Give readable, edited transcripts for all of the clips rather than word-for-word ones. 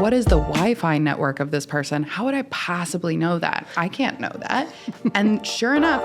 what is the Wi-Fi network of this person? How would I possibly know that? I can't know that. And sure enough,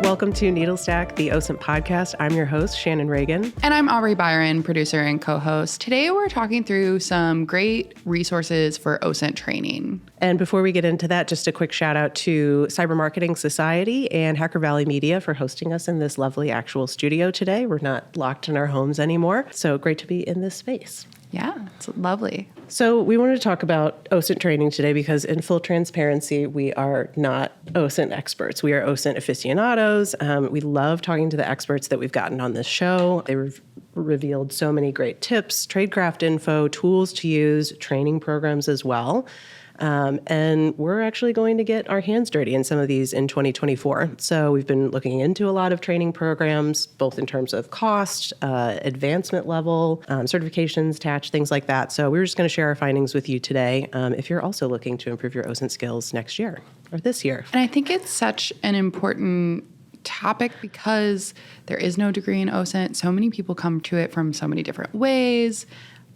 Welcome to Needle Stack, the OSINT podcast. I'm your host, Shannon Reagan. And I'm Aubrey Byron, producer and co-host. Today we're talking through some great resources for OSINT training. And before we get into that, just a quick shout out to Cyber Marketing Society and Hacker Valley Media for hosting us in this lovely actual studio today. We're not locked in our homes anymore, so great to be in this space. Yeah, it's lovely. So we wanted to talk about OSINT training today because in full transparency, we are not OSINT experts. We are OSINT aficionados. We love talking to the experts that we've gotten on this show. They revealed so many great tips, tradecraft info, tools to use, training programs as well. And we're actually going to get our hands dirty in some of these in 2024. So we've been looking into a lot of training programs, both in terms of cost, advancement level, certifications attached, things like that. So we're just going to share our findings with you today if you're also looking to improve your OSINT skills next year or this year. And I think it's such an important topic because there is no degree in OSINT. So many people come to it from so many different ways,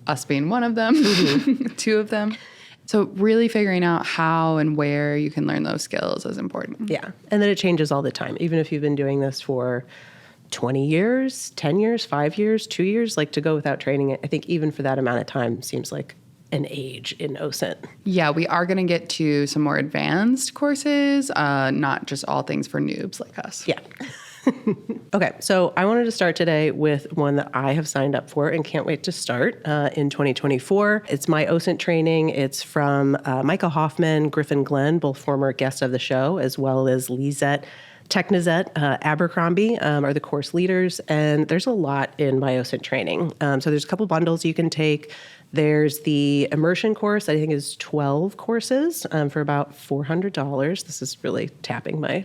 us being one of them, two of them. So really figuring out how and where you can learn those skills is important. Yeah. And then it changes all the time. Even if you've been doing this for 20 years, 10 years, 5 years, 2 years, like to go without training, I think even for that amount of time seems like an age in OSINT. Yeah, we are going to get to some more advanced courses, not just all things for noobs like us. Yeah. Okay, so I wanted to start today with one that I have signed up for and can't wait to start in 2024. It's my OSINT training. It's from Micah Hoffman, Griffin Glenn, both former guests of the show, as well as Lizette Technizette Abercrombie are the course leaders, and there's a lot in my OSINT training. So there's a couple bundles you can take. There's the immersion course, I think is 12 courses for about $400. This is really tapping my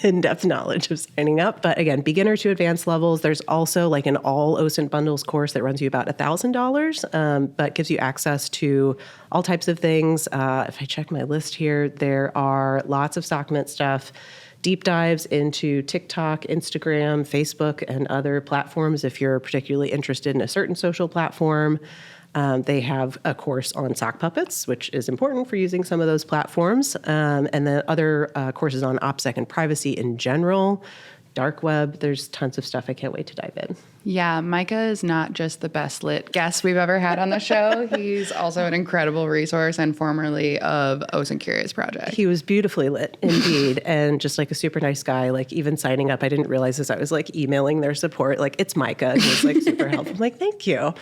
in-depth knowledge of signing up. But again, beginner to advanced levels. There's also like an all OSINT bundles course that runs you about $1,000, but gives you access to all types of things. If I check my list here, there are lots of SOCMENT stuff, deep dives into TikTok, Instagram, Facebook, and other platforms if you're particularly interested in a certain social platform. They have a course on sock puppets, which is important for using some of those platforms. And then other courses on OPSEC and privacy in general, dark web. There's tons of stuff. I can't wait to dive in. Yeah, Micah is not just the best lit guest we've ever had on the show. He's also an incredible resource and formerly of OSINT Curious Project. He was beautifully lit, indeed, and just like a super nice guy. Like even signing up, I didn't realize as I was like emailing their support, like it's Micah. He was like super helpful. I'm like, thank you.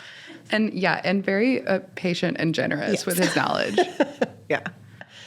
And yeah, and very patient and generous with his knowledge. Yeah.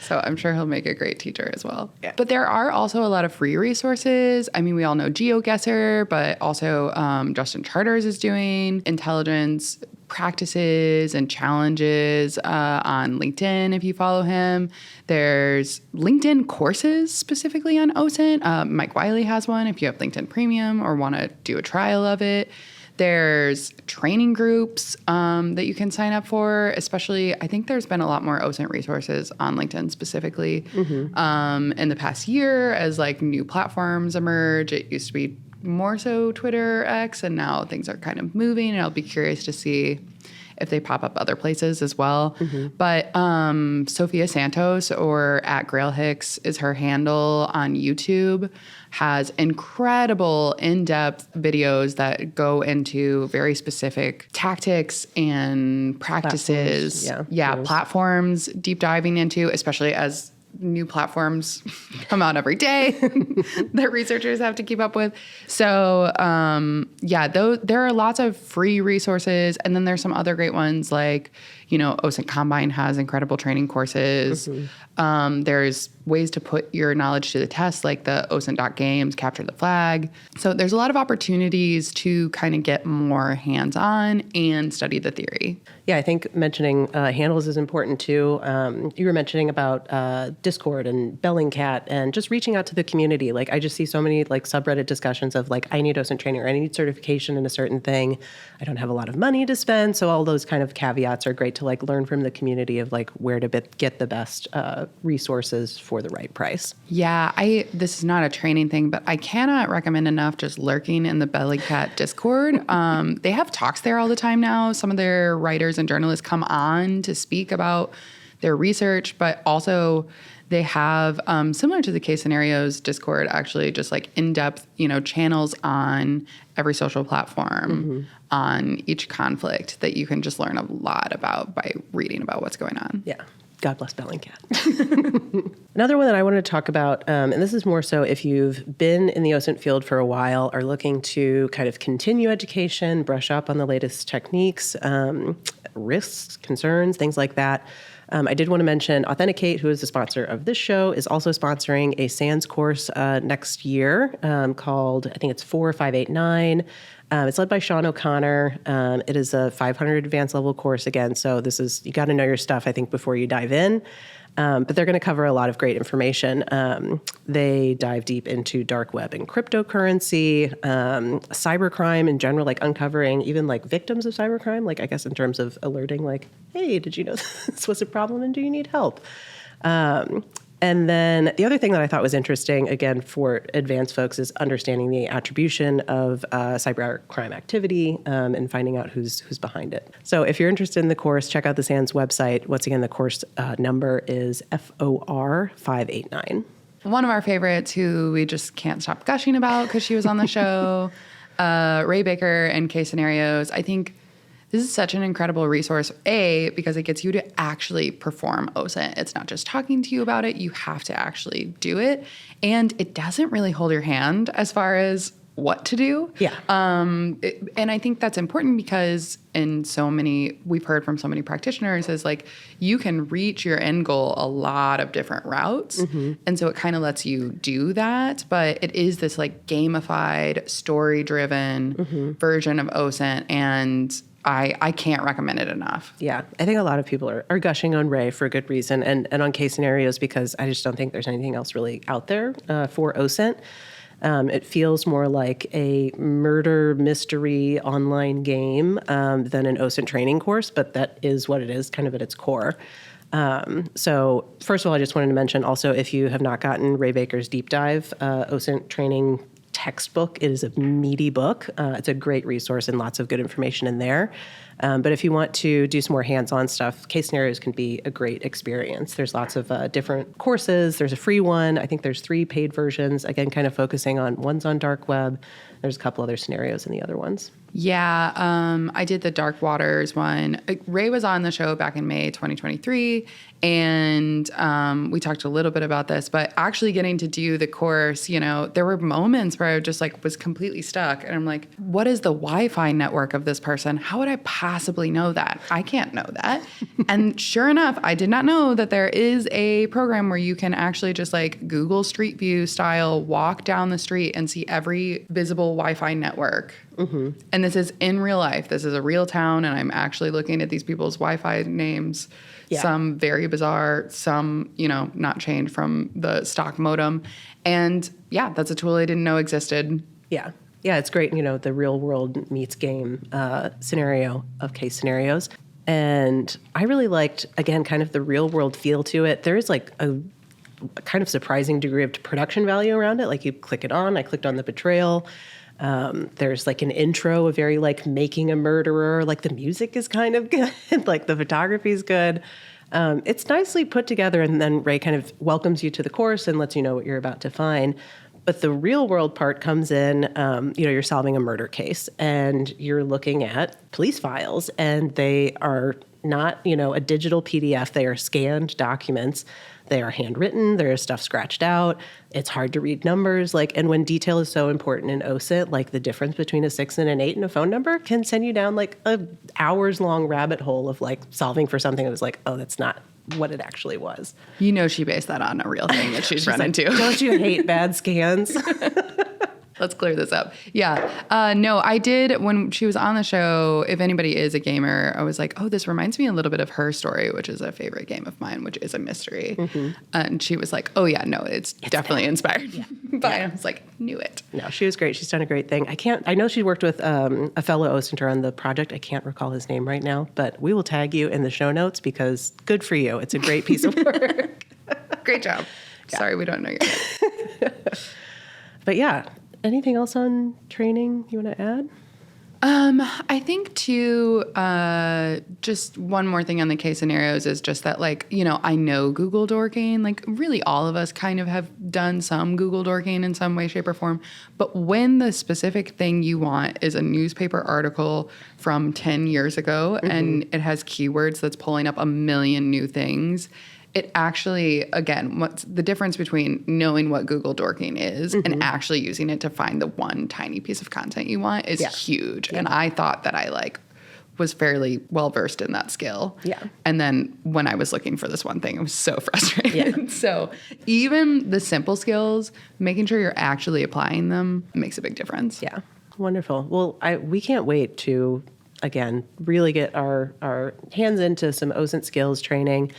So I'm sure he'll make a great teacher as well. Yeah. But there are also a lot of free resources. I mean, we all know GeoGuessr, but also Justin Charters is doing intelligence practices and challenges on LinkedIn if you follow him. There's LinkedIn courses specifically on OSINT. Mike Wiley has one if you have LinkedIn Premium or want to do a trial of it. There's training groups that you can sign up for, especially I think there's been a lot more OSINT resources on LinkedIn specifically in the past year as like new platforms emerge. It used to be more so Twitter, X, and now things are kind of moving, and I'll be curious to see if they pop up other places as well. But Sophia Santos or @GrailHicks is her handle on YouTube, has incredible in-depth videos that go into very specific tactics and practices. Platforms deep diving into, especially as new platforms come out every day that researchers have to keep up with. So, there are lots of free resources. And then there's some other great ones like, OSINT Combine has incredible training courses. There's ways to put your knowledge to the test, like the OSINT.games, Capture the Flag. So there's a lot of opportunities to kind of get more hands-on and study the theory. Yeah, I think mentioning handles is important too. You were mentioning about Discord and Bellingcat and just reaching out to the community. Like I just see so many like subreddit discussions of like, I need OSINT training or I need certification in a certain thing. I don't have a lot of money to spend. So all those kind of caveats are great great to like learn from the community of like where to get the best resources for the right price. Yeah, this is not a training thing, but I cannot recommend enough just lurking in the Belly Cat Discord. They have talks there all the time now. Some of their writers and journalists come on to speak about their research, but also they have, similar to the Case Scenarios Discord, actually just like in-depth, channels on every social platform on each conflict that you can just learn a lot about by reading about what's going on. Yeah. God bless Bellingcat. Another one that I wanted to talk about, and this is more so if you've been in the OSINT field for a while, are looking to kind of continue education, brush up on the latest techniques, risks, concerns, things like that. I did want to mention Authenticate, who is the sponsor of this show, is also sponsoring a SANS course next year called, I think it's 4589. It's led by Sean O'Connor. It is a 500 advanced level course again. So you got to know your stuff, I think, before you dive in. But they're going to cover a lot of great information. They dive deep into dark web and cryptocurrency, cybercrime in general, like uncovering even like victims of cybercrime, like I guess in terms of alerting, like, hey, did you know this was a problem and do you need help? And then the other thing that I thought was interesting, again, for advanced folks is understanding the attribution of cybercrime activity and finding out who's behind it. So if you're interested in the course, check out the SANS website. Once again, the course number is FOR 589. One of our favorites who we just can't stop gushing about because she was on the show, Ray Baker and Case Scenarios. I think this is such an incredible resource, because it gets you to actually perform OSINT. It's not just talking to you about it. You have to actually do it. And it doesn't really hold your hand as far as what to do. Yeah. And I think that's important because we've heard from so many practitioners is like, you can reach your end goal a lot of different routes. And so it kind of lets you do that. But it is this like gamified, story-driven version of OSINT. And I can't recommend it enough. Yeah, I think a lot of people are gushing on Ray for a good reason and on Case Scenarios because I just don't think there's anything else really out there for OSINT. It feels more like a murder mystery online game than an OSINT training course, but that is what it is kind of at its core. So first of all, I just wanted to mention also if you have not gotten Ray Baker's deep dive OSINT training textbook. It is a meaty book. It's a great resource and lots of good information in there. But if you want to do some more hands-on stuff, Case Scenarios can be a great experience. There's lots of different courses. There's a free one. I think there's 3 paid versions, again, kind of focusing on one's on dark web. There's a couple other scenarios in the other ones. Yeah, I did the Dark Waters one. Ray was on the show back in May 2023, and we talked a little bit about this, but actually getting to do the course, there were moments where I just was completely stuck, and I'm like, what is the Wi-Fi network of this person? How would I possibly know that? I can't know that. And sure enough, I did not know that there is a program where you can actually just Google Street View style walk down the street and see every visible Wi-Fi network. And this is in real life. This is a real town, and I'm actually looking at these people's Wi-Fi names. Yeah. Some very bizarre, some, not changed from the stock modem. And yeah, that's a tool I didn't know existed. Yeah. Yeah, it's great, the real world meets game scenario of Case Scenarios. And I really liked, again, kind of the real world feel to it. There is a kind of surprising degree of production value around it. You click it on, I clicked on the betrayal. There's an intro, a very making a murderer, the music is kind of good, the photography is good. It's nicely put together, and then Ray kind of welcomes you to the course and lets you know what you're about to find. But the real world part comes in, you're solving a murder case and you're looking at police files, and they are not, a digital PDF. They are scanned documents. They are handwritten. There is stuff scratched out. It's hard to read numbers. And when detail is so important in OSINT, the difference between a 6 and an 8 in a phone number can send you down a hours long rabbit hole of solving for something that was oh, that's not what it actually was. She based that on a real thing that she's run into. Don't you hate bad scans? Let's clear this up. Yeah. No, I did when she was on the show. If anybody is a gamer, I was like, oh, this reminds me a little bit of Her Story, which is a favorite game of mine, which is a mystery. And she was like, oh, yeah, no, it's definitely inspired by it. I was like, knew it. No, she was great. She's done a great thing. I know she worked with a fellow OSINTer on the project. I can't recall his name right now, but we will tag you in the show notes because good for you. It's a great piece of work. Great job. Yeah. Sorry, we don't know your name. But yeah, anything else on training you want to add? I think too, just one more thing on the case scenarios is just that, like, you know, I know Google dorking, like really all of us kind of have done some Google dorking in some way, shape, or form. But when the specific thing you want is a newspaper article from 10 years ago and it has keywords that's pulling up a million new things, it actually, again, what's the difference between knowing what Google dorking is and actually using it to find the one tiny piece of content you want is huge. And I thought that I was fairly well versed in that skill. Yeah. And then when I was looking for this one thing, it was so frustrating. Yeah. So even the simple skills, making sure you're actually applying them makes a big difference. Yeah. Wonderful. Well, we can't wait to, again, really get our hands into some OSINT skills training.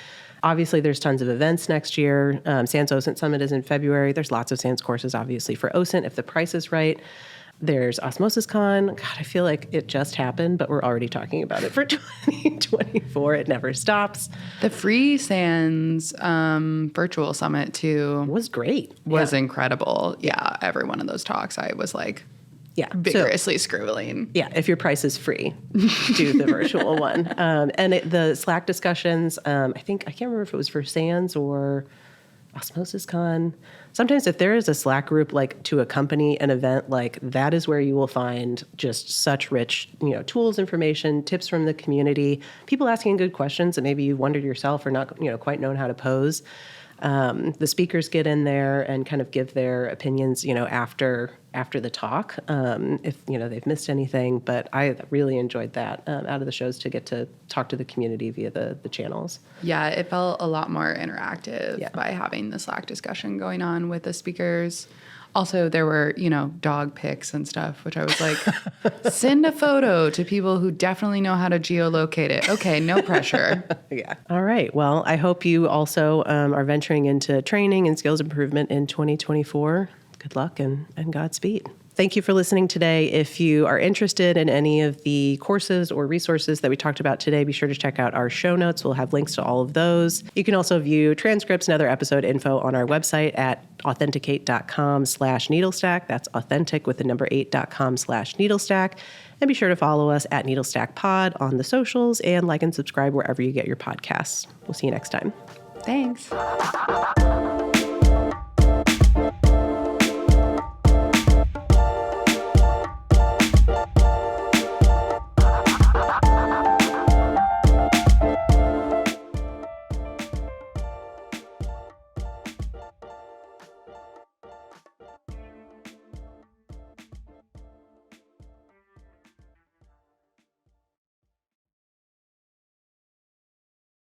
Obviously, there's tons of events next year. SANS OSINT Summit is in February. There's lots of SANS courses, obviously, for OSINT if the price is right. There's Osmosis Con. God, I feel like it just happened, but we're already talking about it for 2024. It never stops. The free SANS virtual summit, too. Was great. Was incredible. Yeah, every one of those talks, I was like... vigorously scribbling. Yeah, if your price is free, do the virtual one. And the Slack discussions, I can't remember if it was for SANS or Osmosis Con. Sometimes if there is a Slack group to accompany an event, that is where you will find just such rich, tools, information, tips from the community, people asking good questions that maybe you wondered yourself or not, quite known how to pose. The speakers get in there and kind of give their opinions, after the talk, if, they've missed anything. But I really enjoyed that out of the shows to get to talk to the community via the channels. Yeah, it felt a lot more interactive by having the Slack discussion going on with the speakers. Also, there were, dog pics and stuff, which I was like, send a photo to people who definitely know how to geolocate it. Okay, no pressure. Yeah. All right. Well, I hope you also are venturing into training and skills improvement in 2024. Good luck and Godspeed. Thank you for listening today. If you are interested in any of the courses or resources that we talked about today, be sure to check out our show notes. We'll have links to all of those. You can also view transcripts and other episode info on our website at authenticate.com/needlestack. That's authentic with the number 8.com/needlestack. And be sure to follow us at NeedlestackPod on the socials and like and subscribe wherever you get your podcasts. We'll see you next time. Thanks.